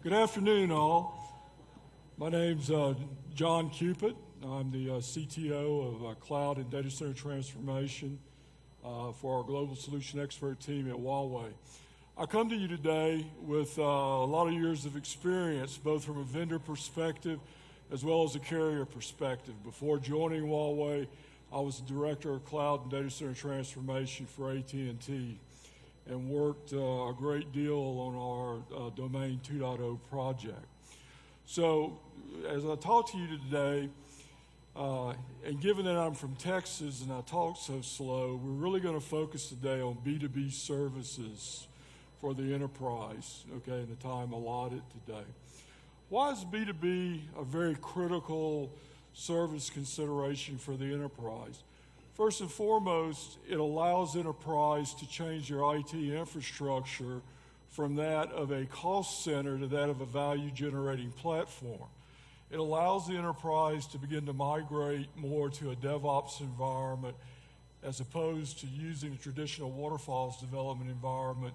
Good afternoon, all. My name's John Cupid. I'm the CTO of Cloud and Data Center Transformation for our Global Solution Expert team at Huawei. I come to you today with a lot of years of experience, both from a vendor perspective as well as a carrier perspective. Before joining Huawei, I was the Director of Cloud and Data Center Transformation for AT&T and worked a great deal on our Domain 2.0 project. So as I talk to you today, and given that I'm from Texas and I talk so slow, we're really going to focus today on B2B services for the enterprise, okay, in the time allotted today. Why is B2B a very critical service consideration for the enterprise? First and foremost, it allows enterprise to change their IT infrastructure from that of a cost center to that of a value-generating platform. It allows the enterprise to begin to migrate more to a DevOps environment as opposed to using a traditional waterfalls development environment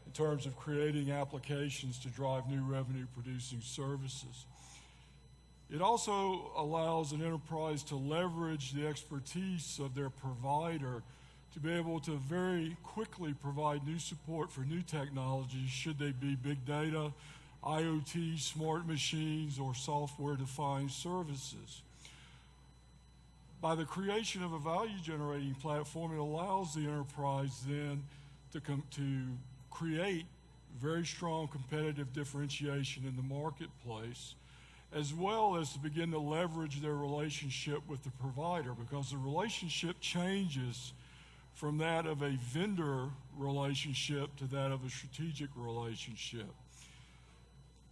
in terms of creating applications to drive new revenue-producing services. It also allows an enterprise to leverage the expertise of their provider to be able to very quickly provide new support for new technologies, should they be big data, IoT, smart machines, or software-defined services. By the creation of a value-generating platform, it allows the enterprise then to create very strong competitive differentiation in the marketplace, as well as to begin to leverage their relationship with the provider, because the relationship changes from that of a vendor relationship to that of a strategic relationship.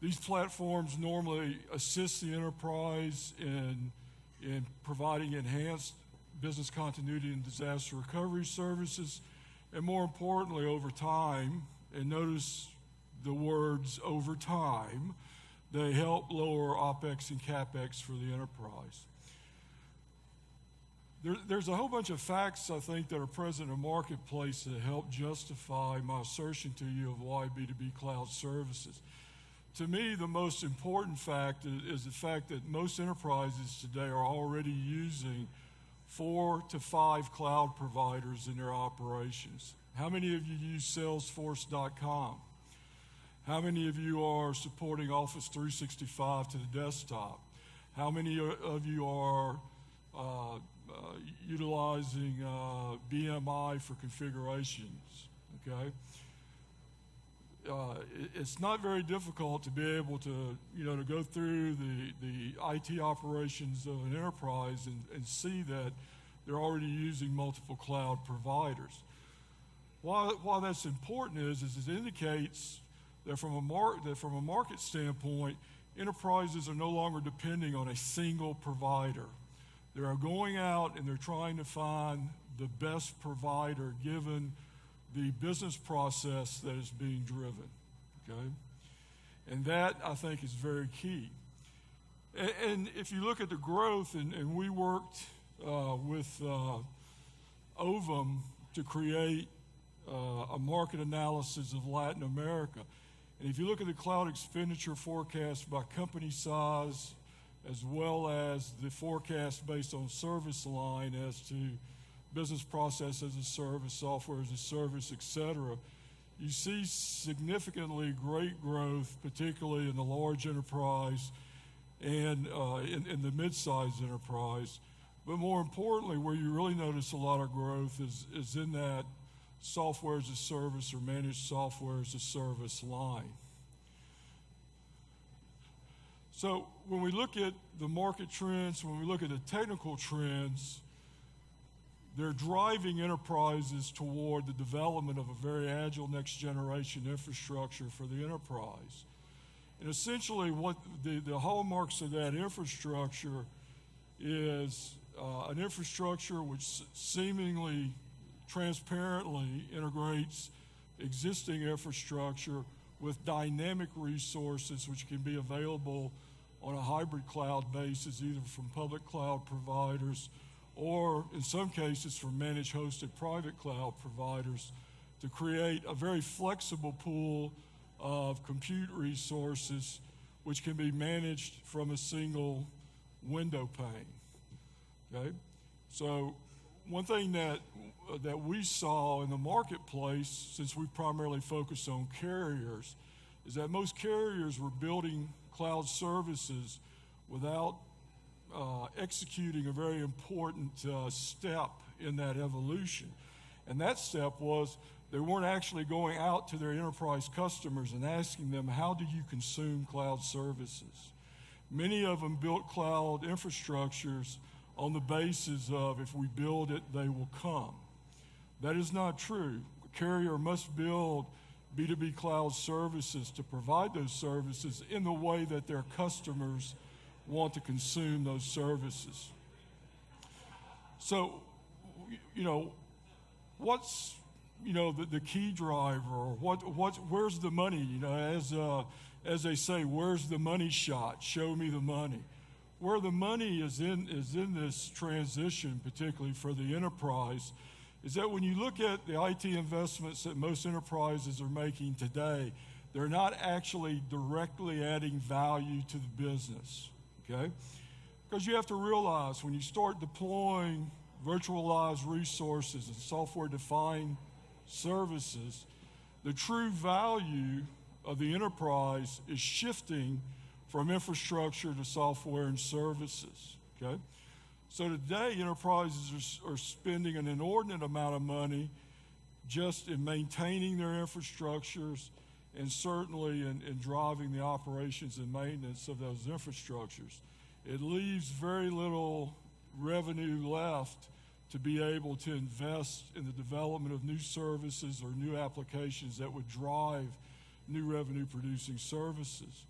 These platforms normally assist the enterprise in providing enhanced business continuity and disaster recovery services, and more importantly, over time, and notice the words over time, they help lower OpEx and CapEx for the enterprise. There's a whole bunch of facts, I think, that are present in the marketplace that help justify my assertion to you of why B2B cloud services. To me, the most important fact is the fact that most enterprises today are already using 4 to 5 cloud providers in their operations. How many of you use Salesforce.com? How many of you are supporting Office 365 to the desktop? How many of you are utilizing BMI for configurations, okay? It's not very difficult to be able to, to go through the IT operations of an enterprise and see that they're already using multiple cloud providers. Why that's important is it indicates that from a market standpoint, enterprises are no longer depending on a single provider. They are going out and they're trying to find the best provider given the business process that is being driven, okay? And that, I think, is very key. And if you look at the growth, and we worked with Ovum to create a market analysis of Latin America. And if you look at the cloud expenditure forecast by company size, as well as the forecast based on service line as to business process as a service, software as a service, et cetera, you see significantly great growth, particularly in the large enterprise and in the mid-sized enterprise. But more importantly, where you really notice a lot of growth is in that software as a service or managed software as a service line. So when we look at the market trends, when we look at the technical trends, they're driving enterprises toward the development of a very agile next generation infrastructure for the enterprise. And essentially what the hallmarks of that infrastructure is an infrastructure which seemingly transparently integrates existing infrastructure with dynamic resources which can be available on a hybrid cloud basis, either from public cloud providers or in some cases from managed hosted private cloud providers, to create a very flexible pool of compute resources which can be managed from a single window pane. Okay? So one thing that we saw in the marketplace, since we primarily focus on carriers, is that most carriers were building cloud services without executing a very important step in that evolution. And that step was they weren't actually going out to their enterprise customers and asking them, how do you consume cloud services? Many of them built cloud infrastructures on the basis of, if we build it, they will come. That is not true. A carrier must build B2B cloud services to provide those services in the way that their customers want to consume those services. So, what's the key driver, or where's the money? As they say, where's the money shot? Show me the money. Where the money is in this transition, particularly for the enterprise, is that when you look at the IT investments that most enterprises are making today, they're not actually directly adding value to the business, okay? Because you have to realize when you start deploying virtualized resources and software-defined services, the true value of the enterprise is shifting from infrastructure to software and services, okay? So today, enterprises are spending an inordinate amount of money just in maintaining their infrastructures and certainly in driving the operations and maintenance of those infrastructures. It leaves very little revenue left to be able to invest in the development of new services or new applications that would drive new revenue-producing services.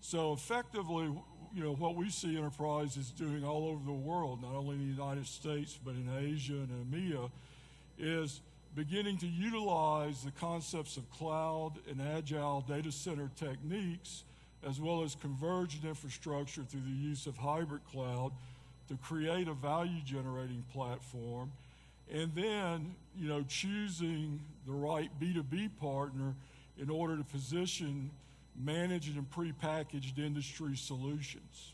So effectively, what we see enterprises doing all over the world, not only in the United States, but in Asia and EMEA, is beginning to utilize the concepts of cloud and agile data center techniques, as well as converged infrastructure through the use of hybrid cloud to create a value-generating platform, and then, choosing the right B2B partner in order to position managed and prepackaged industry solutions,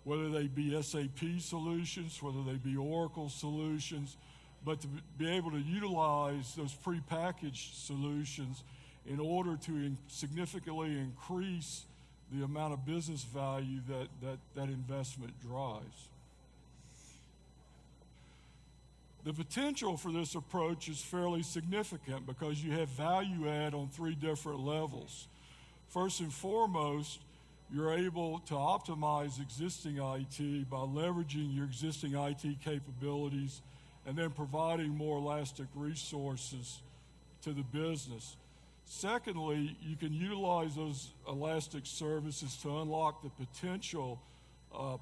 whether they be SAP solutions, whether they be Oracle solutions, but to be able to utilize those prepackaged solutions in order to significantly increase the amount of business value that investment drives. The potential for this approach is fairly significant because you have value add on three different levels. First and foremost, you're able to optimize existing IT by leveraging your existing IT capabilities and then providing more elastic resources to the business. Secondly, you can utilize those elastic services to unlock the potential,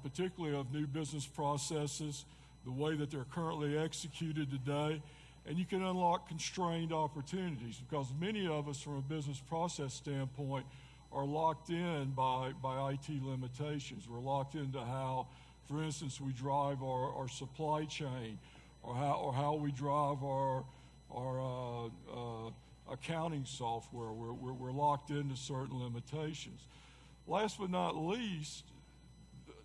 particularly of new business processes, the way that they're currently executed today, and you can unlock constrained opportunities because many of us from a business process standpoint are locked in by IT limitations. We're locked into how, for instance, we drive our supply chain or how we drive our accounting software. We're locked into certain limitations. Last but not least,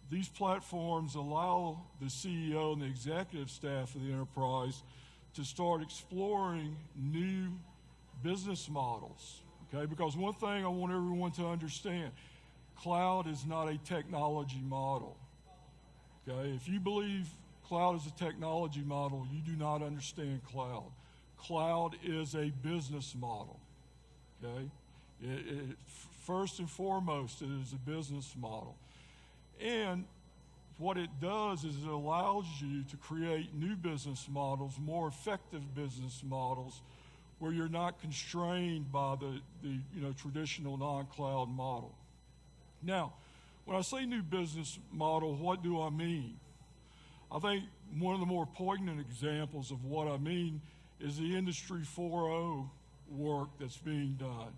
these platforms allow the CEO and the executive staff of the enterprise to start exploring new business models, okay? Because one thing I want everyone to understand, cloud is not a technology model, okay? If you believe cloud is a technology model, you do not understand cloud. Cloud is a business model, okay? First and foremost, it is a business model. And what it does is it allows you to create new business models, more effective business models, where you're not constrained by the traditional non-cloud model. Now, when I say new business model, what do I mean? I think one of the more poignant examples of what I mean is the Industry 4.0 work that's being done.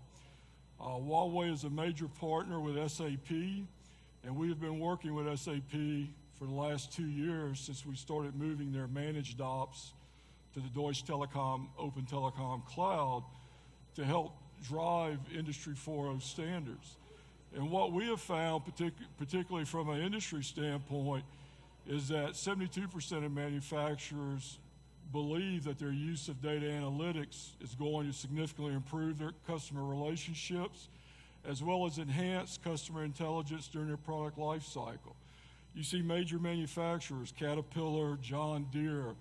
Huawei is a major partner with SAP, and we have been working with SAP for the last 2 years since we started moving their managed ops to the Deutsche Telekom Open Telecom Cloud to help drive Industry 4.0 standards. And what we have found, particularly from an industry standpoint, is that 72% of manufacturers believe that their use of data analytics is going to significantly improve their customer relationships, as well as enhance customer intelligence during their product life cycle. You see major manufacturers, Caterpillar, John Deere,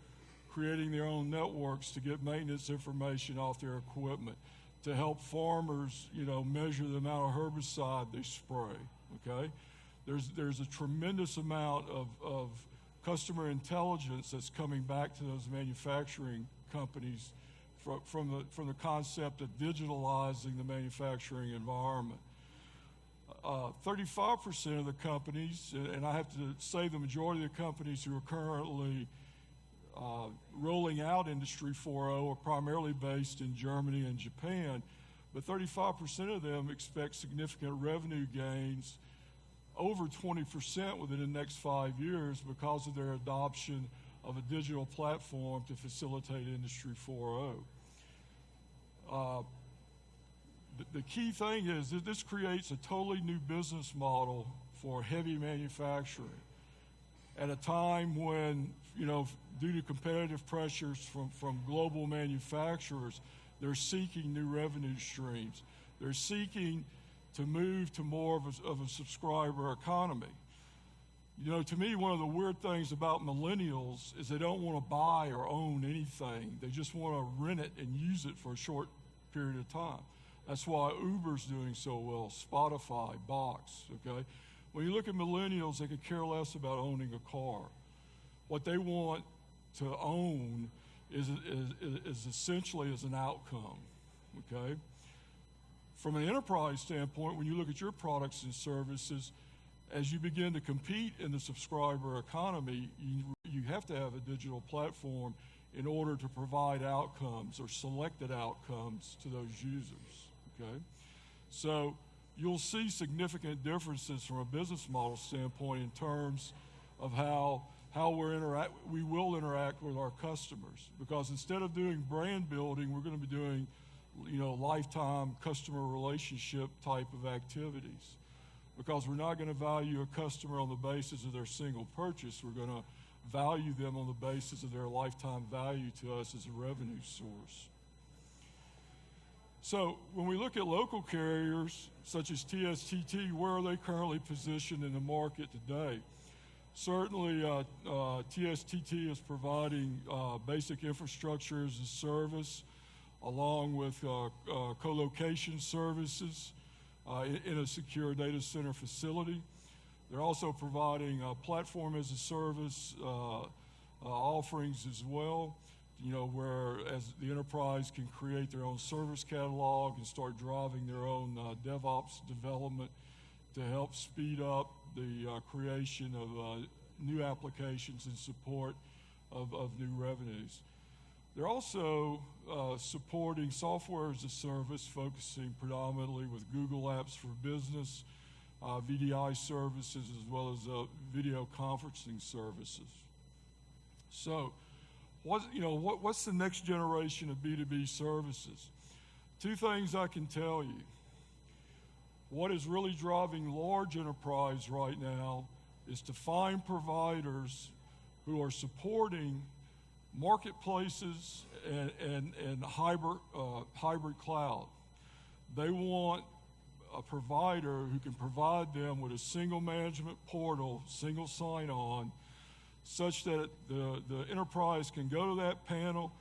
creating their own networks to get maintenance information off their equipment, to help farmers, measure the amount of herbicide they spray, okay? There's a tremendous amount of customer intelligence that's coming back to those manufacturing companies from the concept of digitalizing the manufacturing environment. 35% of the companies, and I have to say the majority of the companies who are currently rolling out Industry 4.0 are primarily based in Germany and Japan, but 35% of them expect significant revenue gains, over 20% within the next 5 years, because of their adoption of a digital platform to facilitate Industry 4.0. The key thing is that this creates a totally new business model for heavy manufacturing at a time when, due to competitive pressures from global manufacturers, they're seeking new revenue streams. They're seeking to move to more of a subscriber economy. To me, one of the weird things about millennials is they don't want to buy or own anything. They just want to rent it and use it for a short period of time. That's why Uber's doing so well, Spotify, Box, okay? When you look at millennials, they could care less about owning a car. What they want to own is essentially as an outcome, okay? From an enterprise standpoint, when you look at your products and services, as you begin to compete in the subscriber economy, you have to have a digital platform in order to provide outcomes or selected outcomes to those users, okay? So you'll see significant differences from a business model standpoint in terms of how we will interact with our customers. Because instead of doing brand building, we're going to be doing, lifetime customer relationship type of activities. Because we're not going to value a customer on the basis of their single purchase. We're going to value them on the basis of their lifetime value to us as a revenue source. So when we look at local carriers such as TSTT, where are they currently positioned in the market today? Certainly, TSTT is providing basic infrastructure as a service, along with co-location services in a secure data center facility. They're also providing platform as a service offerings as well, where as the enterprise can create their own service catalog and start driving their own DevOps development to help speed up the creation of new applications in support of new revenues. They're also supporting software as a service, focusing predominantly with Google Apps for Business, VDI services, as well as video conferencing services. So, what's the next generation of B2B services? Two things I can tell you. What is really driving large enterprise right now is to find providers who are supporting marketplaces and hybrid cloud. They want a provider who can provide them with a single management portal, single sign-on, such that the enterprise can go to that panel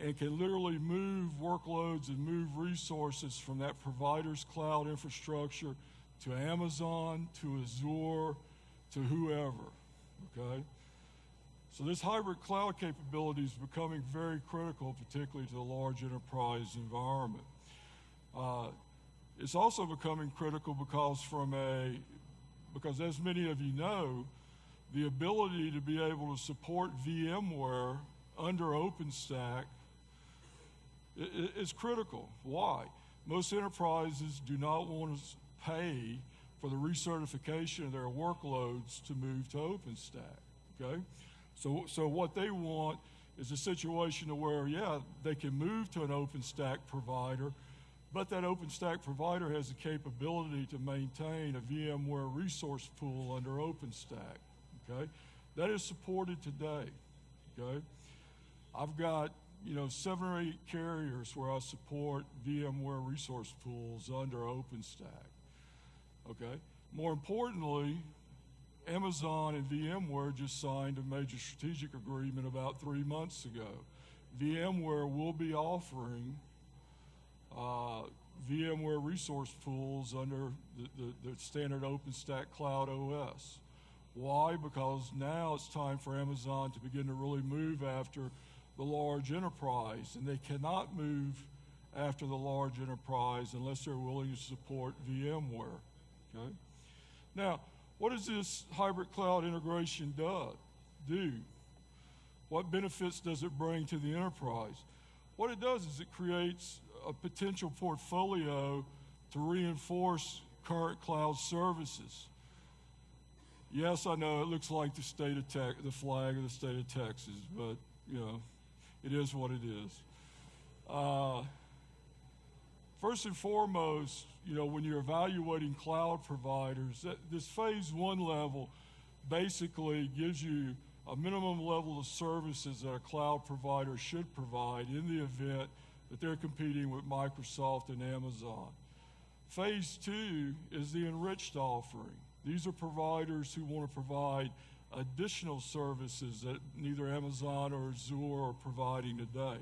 and can literally move workloads and move resources from that provider's cloud infrastructure to Amazon, to Azure, to whoever, okay? So this hybrid cloud capability is becoming very critical, particularly to the large enterprise environment. It's also becoming critical because as many of you know, the ability to be able to support VMware under OpenStack is critical. Why? Most enterprises do not want to pay for the recertification of their workloads to move to OpenStack, okay? So what they want is a situation where, yeah, they can move to an OpenStack provider, But that OpenStack provider has the capability to maintain a VMware resource pool under OpenStack, okay? That is supported today, okay? I've got, 7 or 8 carriers where I support VMware resource pools under OpenStack, okay? More importantly, Amazon and VMware just signed a major strategic agreement about 3 months ago. VMware will be offering VMware resource pools under the standard OpenStack Cloud OS. Why? Because now it's time for Amazon to begin to really move after the large enterprise, and they cannot move after the large enterprise unless they're willing to support VMware, okay? Now, what does this hybrid cloud integration do? What benefits does it bring to the enterprise? What it does is it creates a potential portfolio to reinforce current cloud services. Yes, I know it looks like the flag of the state of Texas, but it is what it is. First and foremost, when you're evaluating cloud providers, this phase 1 level basically gives you a minimum level of services that a cloud provider should provide in the event that they're competing with Microsoft and Amazon. Phase 2 is the enriched offering. These are providers who want to provide additional services that neither Amazon or Azure are providing today.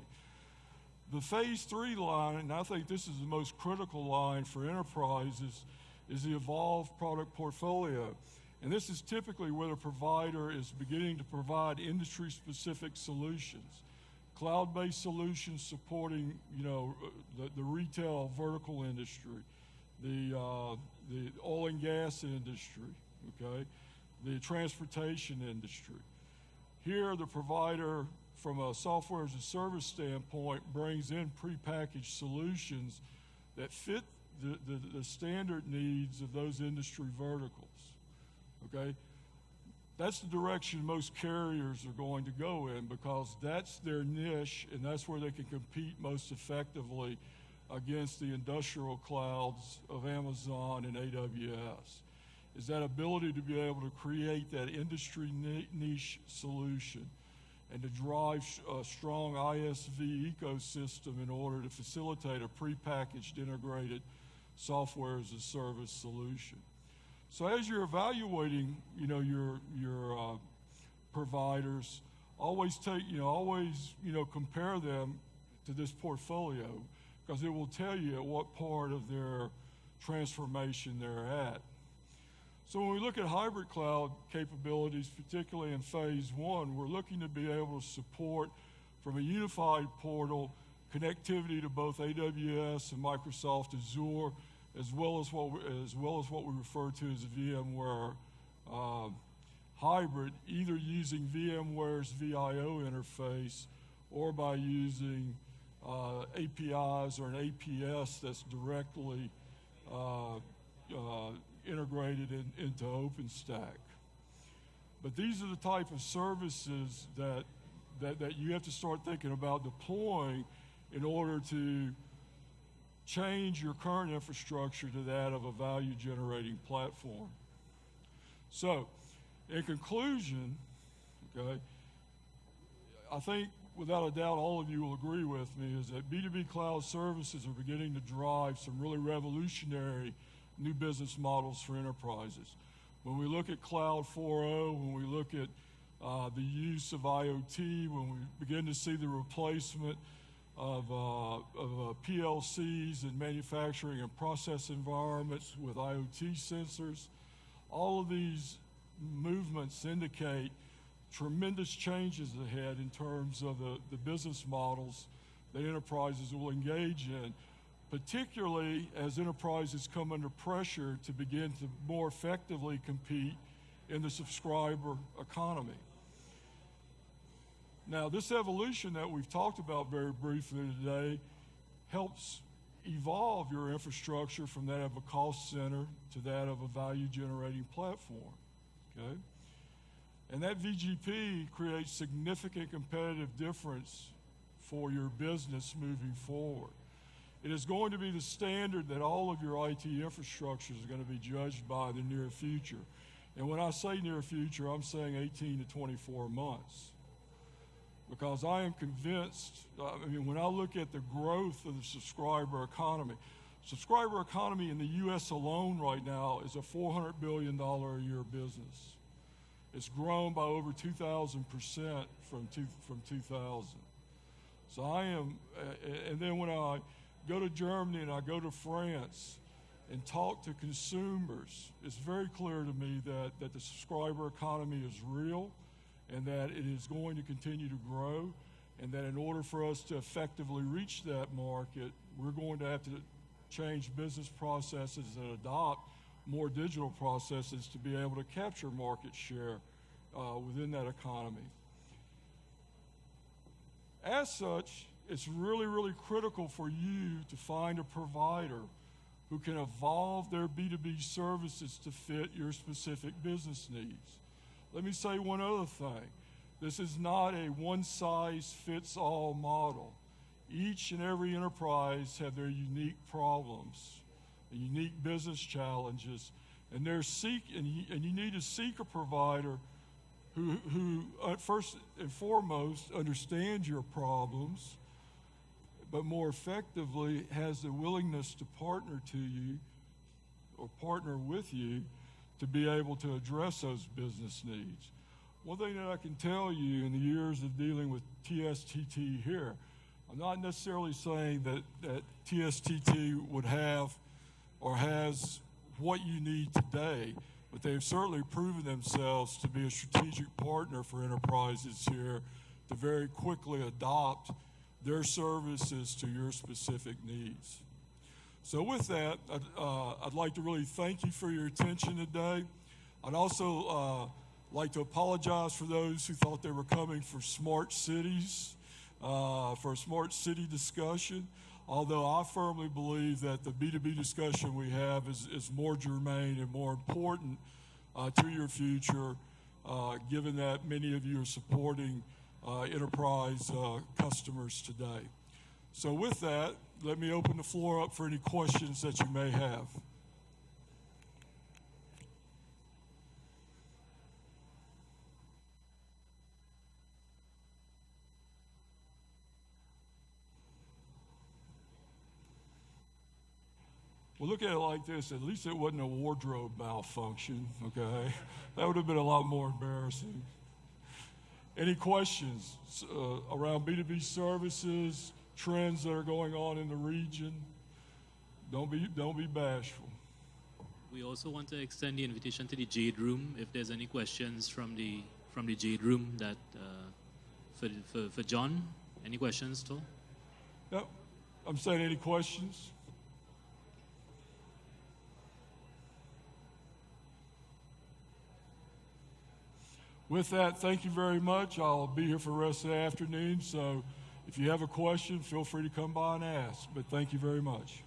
The phase 3 line, and I think this is the most critical line for enterprises, is the evolved product portfolio. And this is typically where the provider is beginning to provide industry-specific solutions. Cloud-based solutions supporting, the retail vertical industry, the oil and gas industry, okay, the transportation industry. Here, the provider, from a software as a service standpoint, brings in prepackaged solutions that fit the standard needs of those industry verticals, okay? That's the direction most carriers are going to go in because that's their niche and that's where they can compete most effectively against the industrial clouds of Amazon and AWS, is that ability to be able to create that industry niche solution and to drive a strong ISV ecosystem in order to facilitate a prepackaged integrated software as a service solution. So as you're evaluating, your providers, always compare them to this portfolio because it will tell you at what part of their transformation they're at. So when we look at hybrid cloud capabilities, particularly in phase 1, we're looking to be able to support from a unified portal connectivity to both AWS and Microsoft Azure, as well as what we refer to as a VMware hybrid, either using VMware's VIO interface or by using APIs or an APS that's directly integrated into OpenStack. But these are the type of services that you have to start thinking about deploying in order to change your current infrastructure to that of a value-generating platform. So, in conclusion, okay, I think without a doubt all of you will agree with me is that B2B cloud services are beginning to drive some really revolutionary new business models for enterprises. When we look at Cloud 4.0, when we look at the use of IoT, when we begin to see the replacement of PLCs in manufacturing and process environments with IoT sensors, all of these movements indicate tremendous changes ahead in terms of the business models that enterprises will engage in, particularly as enterprises come under pressure to begin to more effectively compete in the subscriber economy. Now, this evolution that we've talked about very briefly today helps evolve your infrastructure from that of a cost center to that of a value-generating platform, okay? And that VGP creates significant competitive difference for your business moving forward. It is going to be the standard that all of your IT infrastructure is going to be judged by in the near future. And when I say near future, I'm saying 18 to 24 months. Because I am convinced, when I look at the growth of the subscriber economy in the U.S. alone right now is a $400 billion a year business. It's grown by over 2,000% from 2000. So and then when I go to Germany and I go to France and talk to consumers, it's very clear to me that the subscriber economy is real and that it is going to continue to grow, and that in order for us to effectively reach that market, we're going to have to change business processes and adopt more digital processes to be able to capture market share within that economy. As such, it's really, really critical for you to find a provider who can evolve their B2B services to fit your specific business needs. Let me say one other thing. This is not a one-size-fits-all model. Each and every enterprise have their unique problems, unique business challenges, and you need to seek a provider who first and foremost understands your problems, but more effectively has the willingness to partner to you or partner with you to be able to address those business needs. One thing that I can tell you in the years of dealing with TSTT here, I'm not necessarily saying that TSTT would have or has what you need today, but they've certainly proven themselves to be a strategic partner for enterprises here to very quickly adopt their services to your specific needs. So with that, I'd like to really thank you for your attention today. I'd also like to apologize for those who thought they were coming for smart cities, for a smart city discussion, although I firmly believe that the B2B discussion we have is more germane and more important to your future, given that many of you are supporting enterprise customers today. So with that, let me open the floor up for any questions that you may have. Well, look at it like this. At least it wasn't a wardrobe malfunction, okay? That would have been a lot more embarrassing. Any questions around B2B services, trends that are going on in the region? Don't be bashful. We also want to extend the invitation to the Jade Room. If there's any questions from the Jade Room that for John, any questions at all? Yep. I'm saying any questions? With that, thank you very much. I'll be here for the rest of the afternoon, so if you have a question, feel free to come by and ask. But thank you very much.